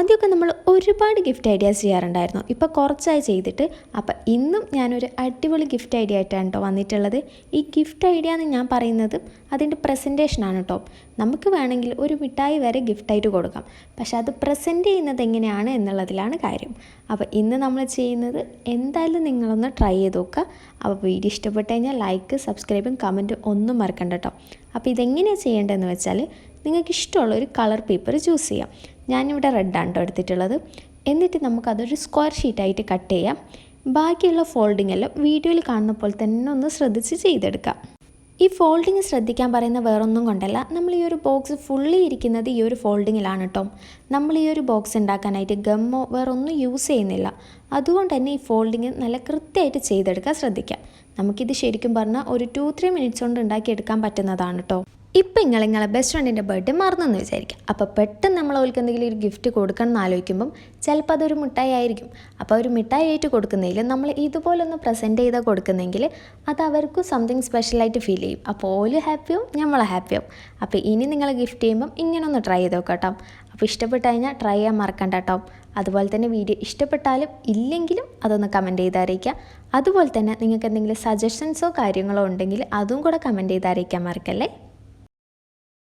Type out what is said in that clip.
ആദ്യമൊക്കെ നമ്മൾ ഒരുപാട് ഗിഫ്റ്റ് ഐഡിയാസ് ചെയ്യാറുണ്ടായിരുന്നു. ഇപ്പോൾ കുറച്ചായി ചെയ്തിട്ട്. അപ്പോൾ ഇന്നും ഞാനൊരു അടിപൊളി ഗിഫ്റ്റ് ഐഡിയ ആയിട്ടാണ് കേട്ടോ വന്നിട്ടുള്ളത്. ഈ ഗിഫ്റ്റ് ഐഡിയ എന്ന് ഞാൻ പറയുന്നത് അതിൻ്റെ പ്രസൻറ്റേഷനാണ് കേട്ടോ. നമുക്ക് വേണമെങ്കിൽ ഒരു മിഠായി വരെ ഗിഫ്റ്റായിട്ട് കൊടുക്കാം. പക്ഷെ അത് പ്രസൻറ്റ് ചെയ്യുന്നത് എങ്ങനെയാണ് എന്നുള്ളതിലാണ് കാര്യം. അപ്പോൾ ഇന്ന് നമ്മൾ ചെയ്യുന്നത് എന്തായാലും നിങ്ങളൊന്ന് ട്രൈ ചെയ്ത് നോക്കുക. അപ്പോൾ വീഡിയോ ഇഷ്ടപ്പെട്ട് കഴിഞ്ഞാൽ ലൈക്ക്, സബ്സ്ക്രൈബും കമൻറ്റും ഒന്നും മറക്കണ്ട കേട്ടോ. അപ്പോൾ ഇതെങ്ങനെയാണ് ചെയ്യേണ്ടതെന്ന് വെച്ചാൽ നിങ്ങൾക്ക് ഇഷ്ടമുള്ള ഒരു കളർ പേപ്പർ ചൂസ് ചെയ്യാം. ഞാനിവിടെ റെഡാണ് കേട്ടോ എടുത്തിട്ടുള്ളത്. എന്നിട്ട് നമുക്കതൊരു സ്ക്വയർ ഷീറ്റായിട്ട് കട്ട് ചെയ്യാം. ബാക്കിയുള്ള ഫോൾഡിംഗ് എല്ലാം വീഡിയോയിൽ കാണുന്ന പോലെ തന്നെ ഒന്ന് ശ്രദ്ധിച്ച് ചെയ്തെടുക്കാം. ഈ ഫോൾഡിങ് ശ്രദ്ധിക്കാൻ പറയുന്ന വേറൊന്നും കൊണ്ടല്ല, നമ്മൾ ഈ ഒരു ബോക്സ് ഫുള്ളി ഇരിക്കുന്നത് ഈ ഒരു ഫോൾഡിങ്ങിലാണ് കേട്ടോ. നമ്മൾ ഈ ഒരു ബോക്സ് ഉണ്ടാക്കാനായിട്ട് ഗമ്മോ വേറൊന്നും യൂസ് ചെയ്യുന്നില്ല. അതുകൊണ്ട് തന്നെ ഈ ഫോൾഡിങ് നല്ല കൃത്യമായിട്ട് ചെയ്തെടുക്കാൻ ശ്രദ്ധിക്കാം. നമുക്കിത് ശരിക്കും പറഞ്ഞാൽ ഒരു 2-3 മിനിറ്റ്സ് കൊണ്ട് ഉണ്ടാക്കിയെടുക്കാൻ പറ്റുന്നതാണ് കേട്ടോ. ഇപ്പം നിങ്ങളെ ബെസ്റ്റ് ഫ്രണ്ടിൻ്റെ ബർത്ത്ഡേ മറന്നെന്ന് വിചാരിക്കാം. അപ്പോൾ പെട്ടെന്ന് നമ്മൾ അവർക്ക് എന്തെങ്കിലും ഒരു ഗിഫ്റ്റ് കൊടുക്കണം എന്ന് ആലോചിക്കുമ്പം ചിലപ്പോൾ അതൊരു മിഠായി ആയിരിക്കും. അപ്പോൾ ഒരു മിഠായി ആയിട്ട് കൊടുക്കുന്നതിൽ നമ്മൾ ഇതുപോലൊന്ന് പ്രസൻറ്റ് ചെയ്താൽ കൊടുക്കുന്നെങ്കിൽ അത് അവർക്കും സംതിങ് സ്പെഷ്യലായിട്ട് ഫീൽ ചെയ്യും. അപ്പോൾ ഓല് ഹാപ്പിയാവും, നമ്മളെ ഹാപ്പിയാവും. അപ്പോൾ ഇനി നിങ്ങൾ ഗിഫ്റ്റ് ചെയ്യുമ്പം ഇങ്ങനെ ഒന്ന് ട്രൈ ചെയ്ത് നോക്കാം കേട്ടോ. അപ്പോൾ ഇഷ്ടപ്പെട്ട് കഴിഞ്ഞാൽ ട്രൈ ചെയ്യാൻ മറക്കണ്ട കേട്ടോ. അതുപോലെ തന്നെ വീഡിയോ ഇഷ്ടപ്പെട്ടാലും ഇല്ലെങ്കിലും അതൊന്ന് കമൻറ്റ് ചെയ്ത് അറിയിക്കുക. അതുപോലെ തന്നെ നിങ്ങൾക്ക് എന്തെങ്കിലും സജഷൻസോ കാര്യങ്ങളോ ഉണ്ടെങ്കിൽ അതും കൂടെ കമൻറ്റ് ചെയ്ത് അറിയിക്കാൻ മറക്കല്ലേ.